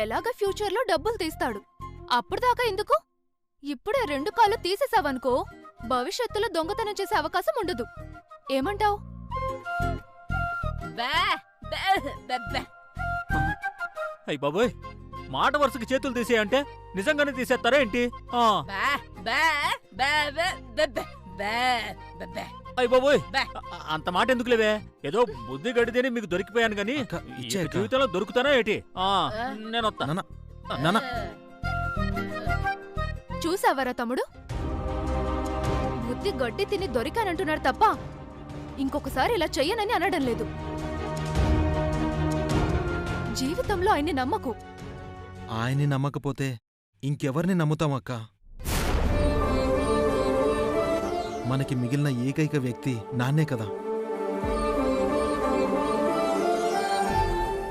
ఎలాగ ఫ్యూచర్లో డబ్బులు తీస్తాడు. అప్పుడుదాకా ఎందుకు? ఇప్పుడే 2 కాళ్ళు తీసేసావనుకో భవిష్యత్తులో దొంగతనం చేసే అవకాశం ఉండదు. ఏమంటావ్? అయ్య బాబోయ్, మాట వరుసకి చేతులు తీసేయంటే నిజంగానే తీసేస్తారా ఏంటి? అయ్య బాబోయ్, అంత మాట ఎందుకు లేవే? ఏదో బుద్ధి గడితేనే మీకు దొరికిపోయాను గాని జీవితంలో దొరుకుతానా ఏంటి? నేనొత్తా. చూసావరా తమ్ముడు, బుద్ధి గడ్డి తిని దొరికానంటున్నాడు తప్ప ఇంకొకసారి ఇలా చెయ్యనని అనడం లేదు. జీవితంలో ఆయన్ని నమ్మకు. ఆయన్ని నమ్మకపోతే ఇంకెవర్ని నమ్ముతామక్క? మనకి మిగిలిన ఏకైక వ్యక్తి నాన్నే కదా.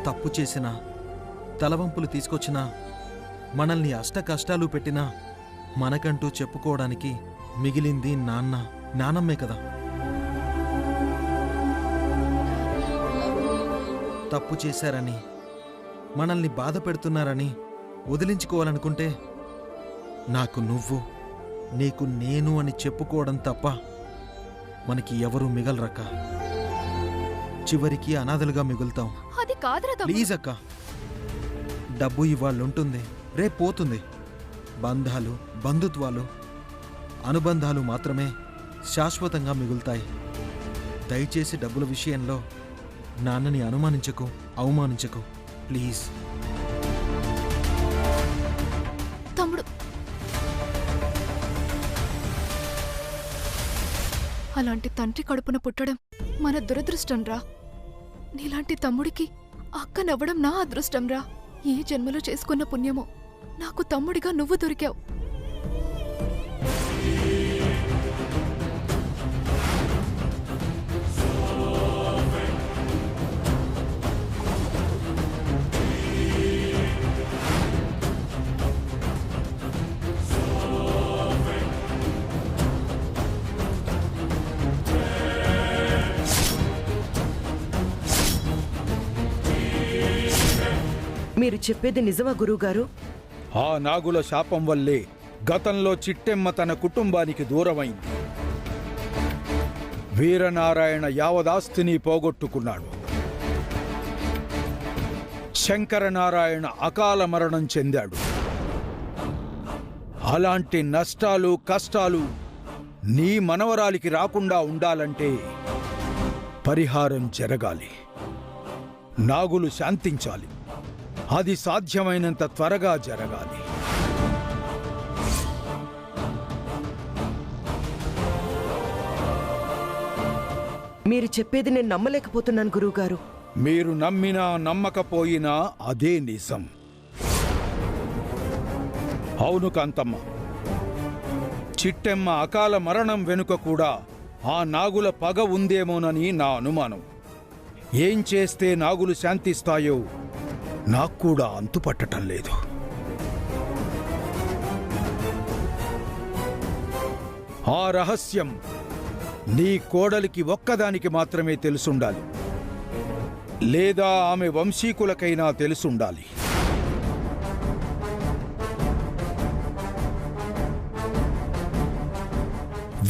తప్పు చేసినా, తలవంపులు తీసుకొచ్చినా, మనల్ని అష్ట కష్టాలు పెట్టినా మనకంటూ చెప్పుకోవడానికి మిగిలింది నానమ్మే కదా. తప్పు చేశారని, మనల్ని బాధ పెడుతున్నారని వదిలించుకోవాలనుకుంటే నాకు నువ్వు, నీకు నేను అని చెప్పుకోవడం తప్ప మనకి ఎవరూ మిగలరక్క. చివరికి అనాథలుగా మిగులుతాం. అది కాదురా తమ్ముడు. ప్లీజ్ అక్క, డబ్బు ఇవాళ్ళుంటుంది, రేపు పోతుంది. బంధాలు, బంధుత్వాలు, అనుబంధాలు మాత్రమే శాశ్వతంగా మిగులుతాయి. దయచేసి డబ్బుల విషయంలో నాన్నని అనుమానించకు, అవమానించకు ప్లీజ్. తమ్ముడు, అలాంటి తండ్రి కడుపున పుట్టడం మన దురదృష్టం రా. నీలాంటి తమ్ముడికి అక్కనవ్వడం నా అదృష్టం రా. ఏ జన్మలో చేసుకున్న పుణ్యమో నాకు తమ్ముడిగా నువ్వు దొరికావు. మీరు చెప్పేది నిజమా గురువుగారు? ఆ నాగుల శాపం వల్లే గతంలో చిట్టెమ్మ తన కుటుంబానికి దూరమైంది. వీరనారాయణ యావదాస్తిని పోగొట్టుకున్నాడు. శంకరనారాయణ అకాల మరణం చెందాడు. అలాంటి నష్టాలు, కష్టాలు నీ మనవరాలికి రాకుండా ఉండాలంటే పరిహారం జరగాలి. నాగులు శాంతించాలి. అది సాధ్యమైనంత త్వరగా జరగాలి. మీరు చెప్పేది నేను నమ్మలేకపోతున్నాను గురువుగారు. మీరు నమ్మినా నమ్మకపోయినా అదే నిజం. అవును కాంతమ్మ, చిట్టెమ్మ అకాల మరణం వెనుక కూడా ఆ నాగుల పగ ఉందేమోనని నా అనుమానం. ఏం చేస్తే నాగులు శాంతిస్తాయో నాకు కూడా అంతుపట్టటం లేదు. ఆ రహస్యం నీ కోడలికి ఒక్కదానికి మాత్రమే తెలుసుండాలి, లేదా ఆమె వంశీకులకైనా తెలుసుండాలి.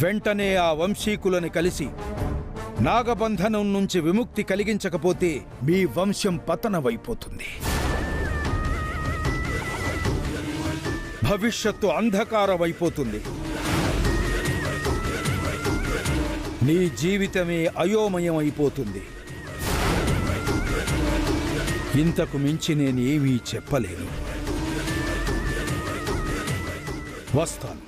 వెంటనే ఆ వంశీకులను కలిసి నాగబంధనం నుంచి విముక్తి కలిగించకపోతే మీ వంశం పతనమైపోతుంది. భవిష్యత్తు అంధకారమైపోతుంది. నీ జీవితమే అయోమయమైపోతుంది. ఇంతకు మించి నేనేమీ చెప్పలేను. వస్తాను.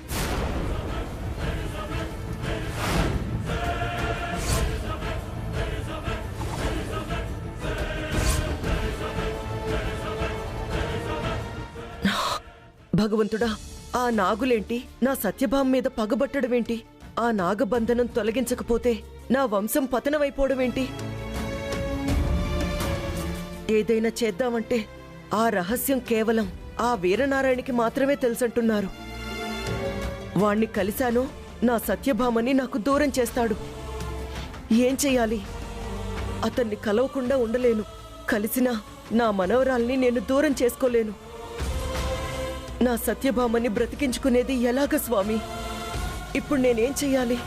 భగవంతుడా, ఆ నాగులేంటి నా సత్యభామ మీద పగబట్టడమేంటి? ఆ నాగబంధనం తొలగించకపోతే నా వంశం పతనమైపోవడమేంటి? ఏదైనా చేద్దామంటే ఆ రహస్యం కేవలం ఆ వీరనారాయణకి మాత్రమే తెలుసంటున్నారు. వాణ్ణి కలిశానో నా సత్యభామని నాకు దూరం చేస్తాడు. ఏం చెయ్యాలి? అతన్ని కలవకుండా ఉండలేను. కలిసినా నా మనవరాల్ని నేను దూరం చేసుకోలేను. నా సత్యభామని బ్రతికించుకునేది ఎలాగ స్వామి? ఇప్పుడు నేనేం చెయ్యాలి?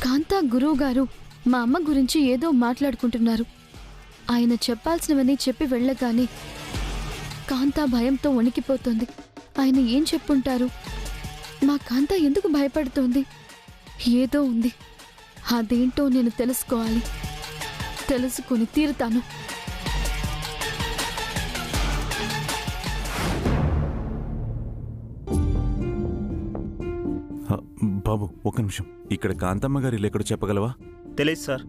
కాంతా గురువు గారు మా అమ్మ గురించి ఏదో మాట్లాడుకుంటున్నారు. ఆయన చెప్పాల్సినవన్నీ చెప్పి వెళ్ళగానే కాంతా భయంతో వణికిపోతుంది. ఆయన ఏం చెప్పుంటారు? మా కాంతా ఎందుకు భయపడుతోంది? ఏదో ఉంది, అదేంటో నేను తెలుసుకోవాలి. తెలుసుకుని తీరుతాను. బాబు ఒక్క నిమిషం, ఇక్కడ కాంతమ్మ గారి ఇల్లు ఎక్కడో చెప్పగలవా? తెలియదు సార్.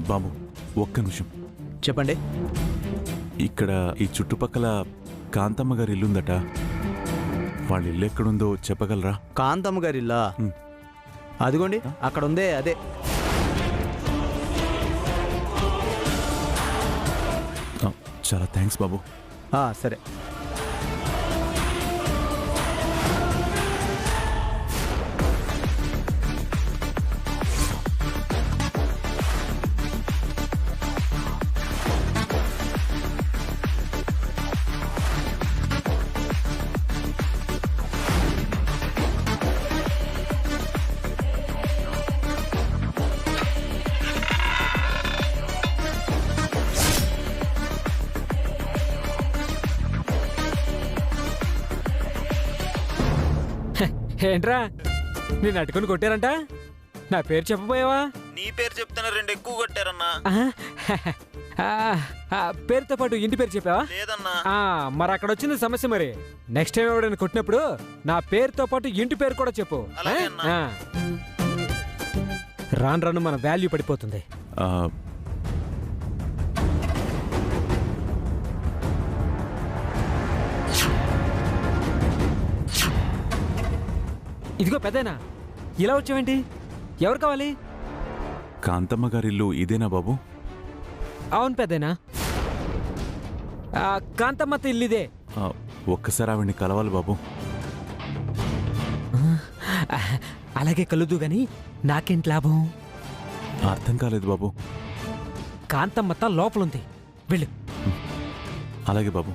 బాబు ఒక్క నిమిషం. చెప్పండి. ఇక్కడ ఈ చుట్టుపక్కల కాంతమ్మ గారి ఇల్లుందట. వాళ్ళ ఇల్లు ఎక్కడుందో చెప్పగలరా? కాంతమ్మ గారి ఇల్లా? అదిగోండి అక్కడ ఉందే, అదే. చాలా థ్యాంక్స్ బాబు. సరే. ఏంట్రా నేను అట్టుకుని కొట్టారంట? నా పేరు చెప్పబోయావా? నీ పేరు చెప్తాను, 2 ఎక్కువ కొట్టారన్నా. పేరుతో పాటు ఇంటి పేరు చెప్పావా? లేదన్నా. మరి అక్కడ వచ్చింది సమస్య. మరి నెక్స్ట్ టైం ఎవడైనా కొట్టినప్పుడు నా పేరుతో పాటు ఇంటి పేరు కూడా చెప్పు. రాను రాను మన వాల్యూ పడిపోతుంది. ఇదిగో పెద్దనా, ఇలా వచ్చావేంటి? ఎవరు కావాలి? కాంతమ్మ గారి ఇల్లు ఇదేనా బాబు? అవును పెద్దనా, కాంతమ్మత ఇల్లు ఇదే. ఒక్కసారి ఆవిడ్ని కలవాలి బాబు. అలాగే కలుదు గాని నాకేంటి లాభం? అర్థం కాలేదు బాబు. కాంతమ్మత లోపలుంది, వెళ్ళు. అలాగే బాబు.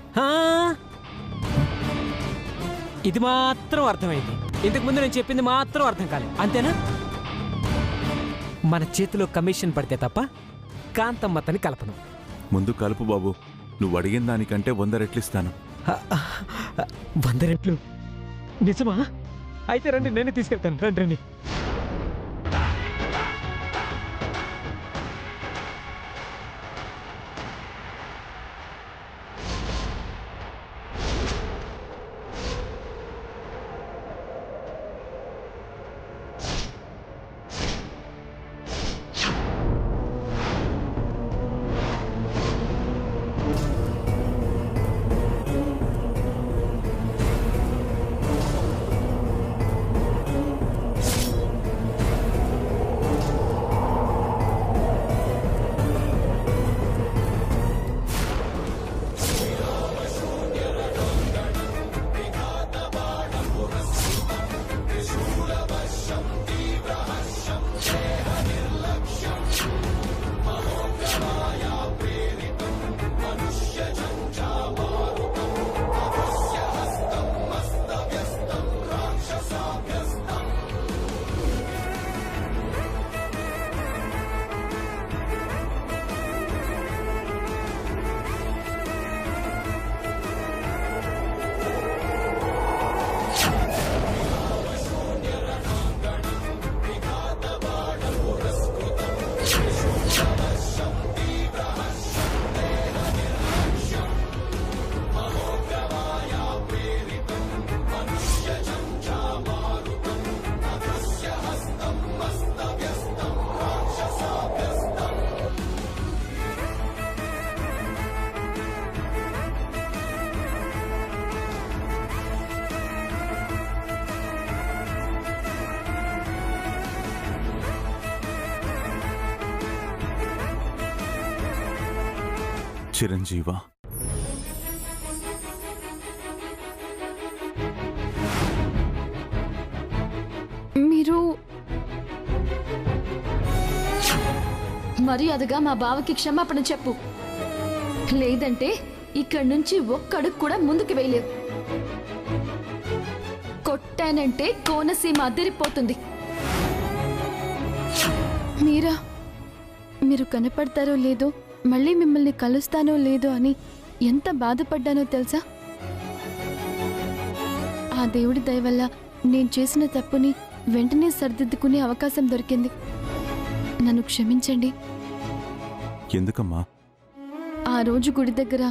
ఇది మాత్రం అర్థమైంది. ఇంతకు ముందు నేను చెప్పింది మాత్రం అర్థం కాలేదు, అంతేనా? మన చేతిలో కమిషన్ పడితే తప్ప కాంతమ్మతని కలపను. ముందు కలుపు బాబు. నువ్వు అడిగిన దానికంటే 100 రెట్లు ఇస్తాను. 100 రెట్లు? నిజమా? అయితే రండి, నేనే తీసుకెళ్తాను. రండి రండి. చిరంజీవా, మీరు మర్యాదగా మా బావకి క్షమాపణ చెప్పు, లేదంటే ఇక్కడి నుంచి ఒక్కడుగు కూడా ముందుకు వేయలేవు. కొట్టానంటే కోనసీమ అదిరిపోతుంది. మీరా, మీరు కనపడతారో లేదో, మళ్ళీ మిమ్మల్ని కలుస్తానో లేదో అని ఎంత బాధపడ్డానో తెలుసా? ఆ దేవుడి దయ వల్ల నేను చేసిన తప్పుని వెంటనే సరిదిద్దుకునే అవకాశం దొరికింది. నన్ను క్షమించండి. ఎందుకమ్మా? ఆ రోజు గుడి దగ్గర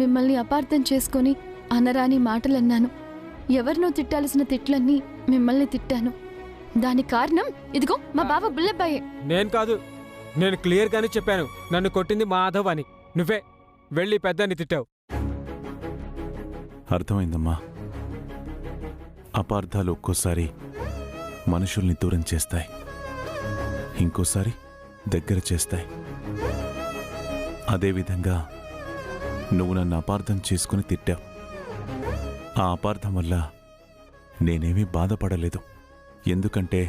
మిమ్మల్ని అపార్థం చేసుకొని అనరాని మాటలన్నాను. ఎవరినో తిట్టాల్సిన తిట్లన్నీ మిమ్మల్ని తిట్టాను. దాని కారణం ఇదిగో మా బావ బుల్లబ్బాయే. నేను కాదు, నేను క్లియర్ గానే చెప్పాను, నన్ను కొట్టింది మాధవ్ అని. నువ్వే వెళ్ళి పెద్దని తిట్టావు. అర్థమైందమ్మా. అపార్థాలు ఒక్కోసారి మనుషుల్ని దూరం చేస్తాయి, ఇంకోసారి దగ్గర చేస్తాయి. అదేవిధంగా నువ్వు నన్ను అపార్థం చేసుకుని తిట్టావు. ఆ అపార్థం వల్ల నేనేమీ బాధపడలేదు. ఎందుకంటే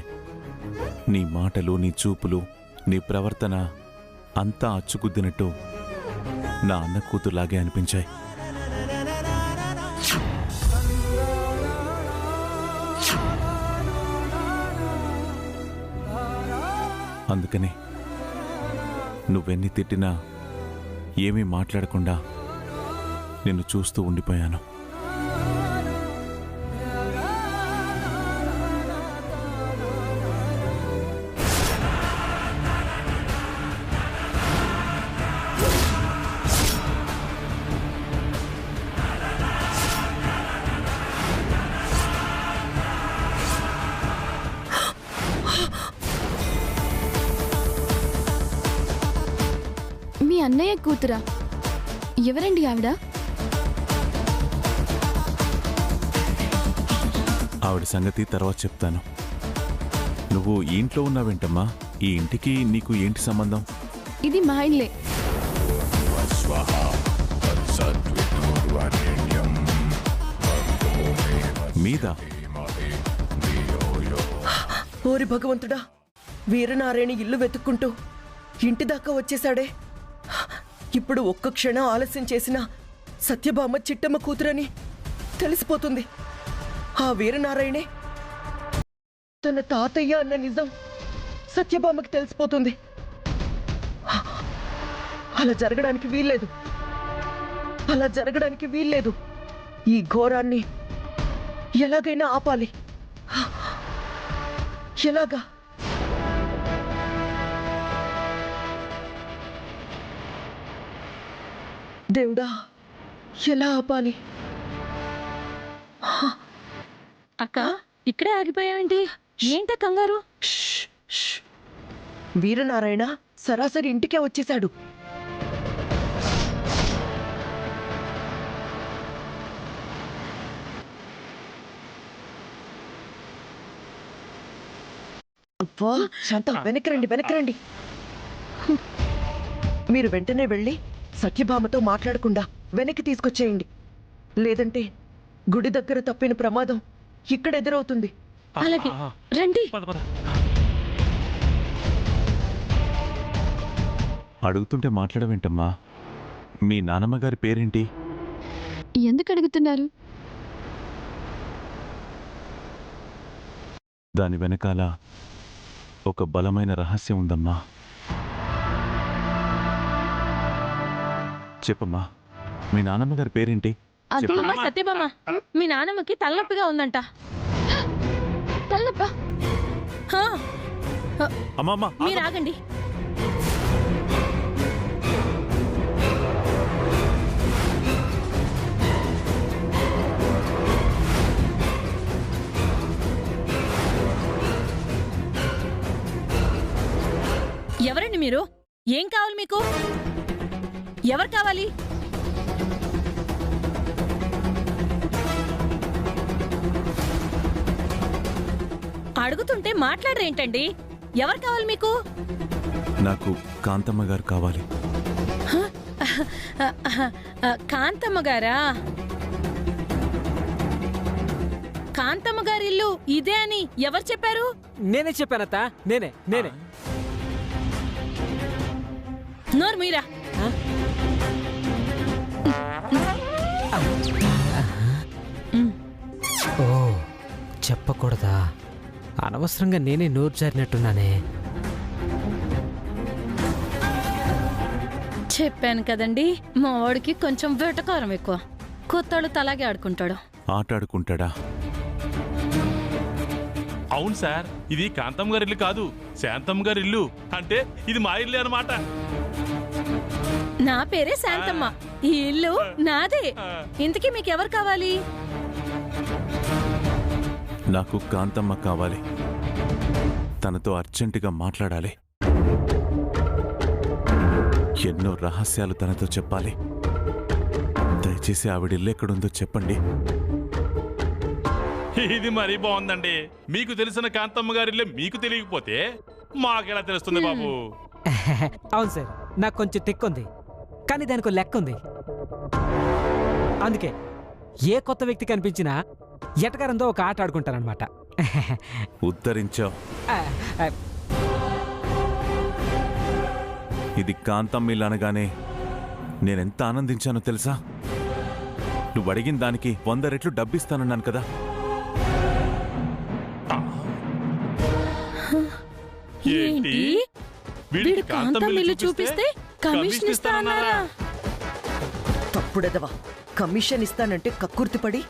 నీ మాటలు, నీ చూపులు, నీ ప్రవర్తన అంతా అచ్చుకుద్దినట్టు నా అన్న కూతురులాగే అనిపించాయి. అందుకని నువ్వెన్ని తిట్టినా ఏమీ మాట్లాడకుండా నిన్ను చూస్తూ ఉండిపోయాను. మీ అన్నయ్య కూతురా? ఎవరండి ఆవిడ? ఆవిడ సంగతి తర్వాత చెప్తాను. నువ్వు ఈ ఇంట్లో ఉన్నావేంటమ్మా? ఈ ఇంటికి నీకు ఏంటి సంబంధం? ఇది మా ఇల్లే. మీదా? ఓరి భగవంతుడా, వీరనారాయణ ఇల్లు వెతుక్కుంటూ ఇంటి దాకా వచ్చేశాడే. ఇప్పుడు ఒక్క క్షణం ఆలస్యం చేసినా సత్యభామ చిట్టమ్మ కూతురని తెలిసిపోతుంది. ఆ వీరనారాయణే తన తాతయ్య అన్న నిజం సత్యభామకి తెలిసిపోతుంది. అలా జరగడానికి వీల్లేదు, అలా జరగడానికి వీల్లేదు. ఈ ఘోరాన్ని ఎలాగైనా ఆపాలి. ఎలాగా? దేవుడా, ఎలా ఆపాలి? అక్క, ఇక్కడే ఆగిపోయావేంటి? ఏంట కంగారు? వీరనారాయణ సరాసరి ఇంటికే వచ్చేశాడు. అబ్బా శాంత, వెనక్కి రండి. మీరు వెంటనే వెళ్ళి సత్యభామతో మాట్లాడకుండా వెనక్కి తీసుకొచ్చేయండి. లేదంటే గుడి దగ్గర తప్పిన ప్రమాదం ఇక్కడ ఎదురవుతుంది. అలాగే రండి. అడుగుతుంటే మాట్లాడవేంటమ్మా? మీ నానమ్మ గారి పేరేంటి? ఎందుకు అడుగుతున్నారు? దాని వెనకాల ఒక బలమైన రహస్యం ఉందమ్మా. చెప్పమ్మా, మీ నానమ్మ గారి పేరేంటి? అమ్మా సత్యభామ, మీ నాన్నమ్మకి తలనొప్పిగా ఉందంట. తలనొప్పా? హా, అమ్మమ్మ, మీరు ఆగండి. ఎవరండి మీరు? ఏం కావాలి మీకు? ఎవరు కావాలి? అడుగుతుంటే మాట్లాడరేంటండి? ఎవరు కావాలి మీకు? నాకు కాంతమ్మ గారు కావాలి. కాంతమ్మ గారా? కాంతమ్మ గారి ఇల్లు ఇదే అని ఎవరు చెప్పారు? నేనే చెప్పానత్త, నేనే. నోరు మీరా. ఓ, చెప్పకూడదా? అనవసరంగా నేనే నోరు జారినట్టున్నానే. చెప్పాను కదండి, మా వాడికి కొంచెం వెటకారం ఎక్కువ. కొత్తోళ్ళతో అలాగే ఆడుకుంటాడు. ఆటాడుకుంటాడా? అవును సార్, ఇది కాంతమ్మ గారి ఇల్లు కాదు, శాంతమ్మ గారి ఇల్లు. అంటే ఇది మా ఇల్లు అన్నమాట. నా పేరే శాంతమ్మ, ఈ ఇల్లు నాదే. ఇంతకీ మీకెవరు కావాలి? నాకు కాంతమ్మ కావాలి. తనతో అర్జెంటుగా మాట్లాడాలి. ఎన్నో రహస్యాలు తనతో చెప్పాలి. దయచేసి ఆవిడిల్లెక్కడుందో చెప్పండి. ఇది మరీ బాగుందండి. మీకు తెలిసిన కాంతమ్మ గారి ఇల్లే మీకు తెలియకపోతే మాకెలా తెలుస్తుంది బాబు? అవును సార్, నాకు కొంచెం తిక్కుంది, కానీ దానికి లెక్క ఉంది. అందుకే ఏ కొత్త వ్యక్తి కనిపించినా ఎటకారంతో ఒక ఆట ఆడుకుంటానమాట. ఉద్ధరించావు. ఇది కాంతమ్మ ఇల్లు అనగానే నేనెంత ఆనందించానో తెలుసా? నువ్వు అడిగిన దానికి 100 రెట్లు డబ్బిస్తానన్నాను కదా. ఏంటి? వీడు కాంతమ్మ ఇల్లు చూపిస్తే కమిషన్ ఇస్తానన్నారా? తప్పుడెదవా, కమిషన్ ఇస్తానంటే కక్కుర్తిపడి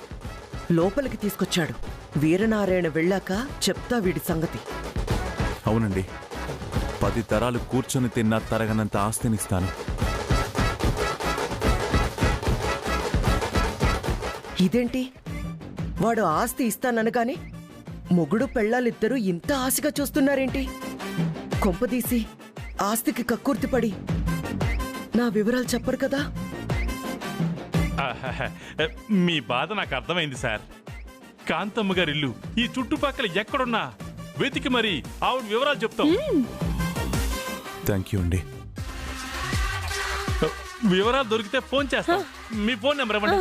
లోపలికి తీసుకొచ్చాడు. వీరనారాయణ వెళ్ళాక చెప్తా వీడి సంగతి. అవునండి, 10 తరాలు కూర్చొని తిన్నా తరగనంత ఆస్తినిస్తాను. ఇదేంటి, వాడు ఆస్తి ఇస్తాననగానే మొగుడు పెళ్ళాలిద్దరూ ఇంత ఆశగా చూస్తున్నారేంటి? కొంపదీసి ఆస్తికి కక్కుర్తిపడి నా వివరాలు చెప్పరు కదా? మీ బాధ నాకు అర్థమైంది సార్. కాంతమ్మ గారి ఇల్లు ఈ చుట్టుపక్కల ఎక్కడున్నా వెతికి మరి ఆవిడ వివరాలు చెప్తాం. థ్యాంక్ యూ అండి. వివరాలు దొరికితే ఫోన్ చేస్తాం. మీ ఫోన్ నెంబర్ ఇవ్వండి.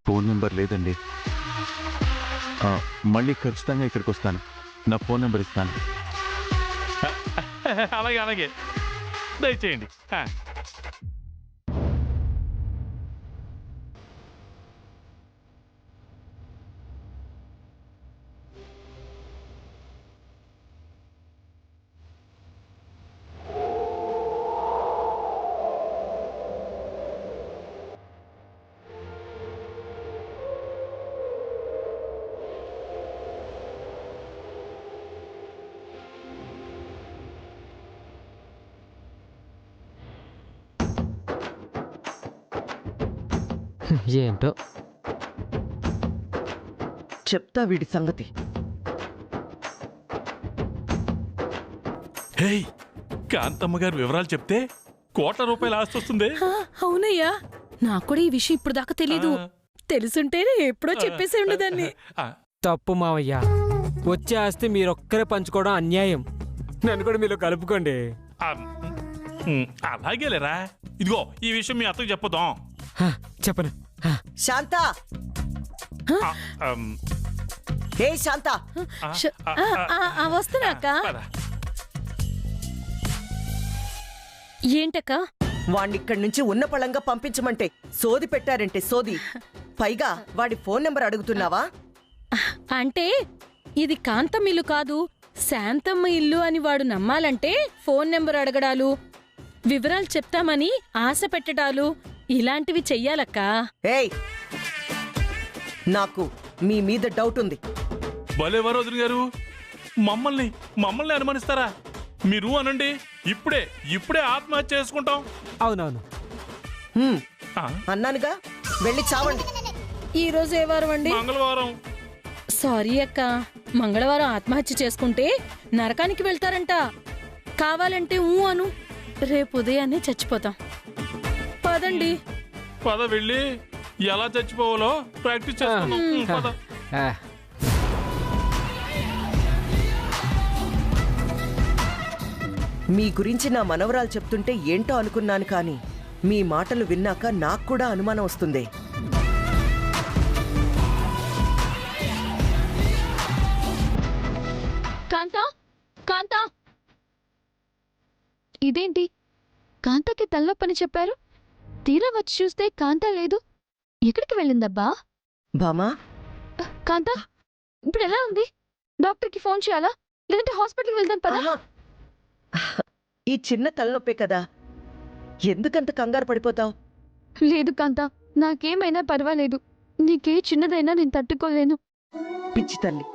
ఫోన్ నెంబర్ లేదండి. మళ్ళీ ఖచ్చితంగా ఇక్కడికి వస్తాను. నా ఫోన్ నెంబర్ ఇస్తాను. అలాగే అలాగే, దయచేయండి. ఏంటో చెప్తా వీడి సంగతి. హే, కాంతమ్మ గారి వివరాలు చెప్తే ₹1,00,00,000 ఆస్తి వస్తుంది. అవునయ్యా, నాకు కూడా ఈ విషయం ఇప్పుడు దాకా తెలీదు. తెలుసుంటేనే ఎప్పుడో చెప్పేసి ఉండదాన్ని. తప్పు మావయ్య, వచ్చే ఆస్తి మీరొక్కరే పంచుకోవడం అన్యాయం. నన్ను కూడా మీలో కలుపుకోండి. అలాగేలేరా. ఇదిగో, ఈ విషయం మీ అత్తకు చెప్పదాం. చెప్పను. శాంత, ఏ శాంత, వస్తున్నాక ఏంటక్క? వాణ్ణిక్కడి నుంచి ఉన్న పళంగా పంపించమంటే సోది పెట్టారంటే సోది. పైగా వాడి ఫోన్ నెంబర్ అడుగుతున్నావా? అంటే ఇది కాంతమ్మ ఇల్లు కాదు, శాంతమ్మ ఇల్లు అని వాడు నమ్మాలంటే ఫోన్ నెంబర్ అడగడాలు, వివరాలు చెప్తామని ఆశ పెట్టడాలు ఇలాంటివి చెయ్యాలక్క. ఏయ్, నాకు మీ మీద డౌట్ ఉంది. భలే వరోజుని గారు, మమ్మల్ని అనుమానిస్తారా? మీరు అనండి, ఇప్పుడే ఆత్మహత్య చేసుకుంటాం. అవునవును అన్నానుగా, వెళ్ళి చావండి. ఈ రోజు ఏ వారం అండి? మంగళవారం. సారీ అక్క, మంగళవారం ఆత్మహత్య చేసుకుంటే నరకానికి వెళ్తారంట. కావాలంటే అను, రేపు ఉదయాన్నే చచ్చిపోతాం. పదండి. పద, వెళ్ళి ఎలా చచ్చిపోవాలో ప్రాక్టీస్ చేస్తాం. మీ గురించి నా మనవరాలు చెప్తుంటే ఏంటో అనుకున్నాను కానీ మీ మాటలు విన్నాక నాకు కూడా అనుమానం వస్తుంది. కాంతా కాంతా ఇదేంటి కాంతాకి తల్లొప్పని చెప్పారు, తీరా వచ్చి చూస్తే కాంతా లేదు. ఎక్కడికి వెళ్ళిందబ్బా? బామా, కాంతా ఇప్పుడు ఎలా ఉంది? డాక్టర్కి ఫోన్ చేయాలా లేదంటే హాస్పిటల్కి వెళ్దాం పదా? ఈ చిన్న తలనొప్పే కదా, ఎందుకంత కంగారు పడిపోతావు? లేదు కాంతా, నాకేమైనా పర్వాలేదు. నీకే చిన్నదైనా నేను తట్టుకోలేను. పిచ్చి తల్లి,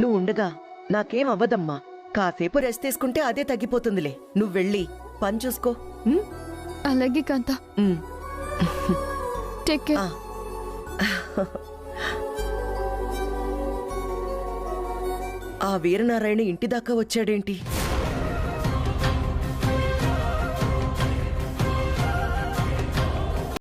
నువ్వు ఉండగా నాకేం అవ్వదమ్మా. కాసేపు రెస్ట్ తీసుకుంటే అదే తగ్గిపోతుందిలే. నువ్వు వెళ్ళి పని చూసుకో. అలాగే కాంతా, టేక్ కేర్. ఆ వీరనారాయణ ఇంటి దాకా వచ్చాడేంటి?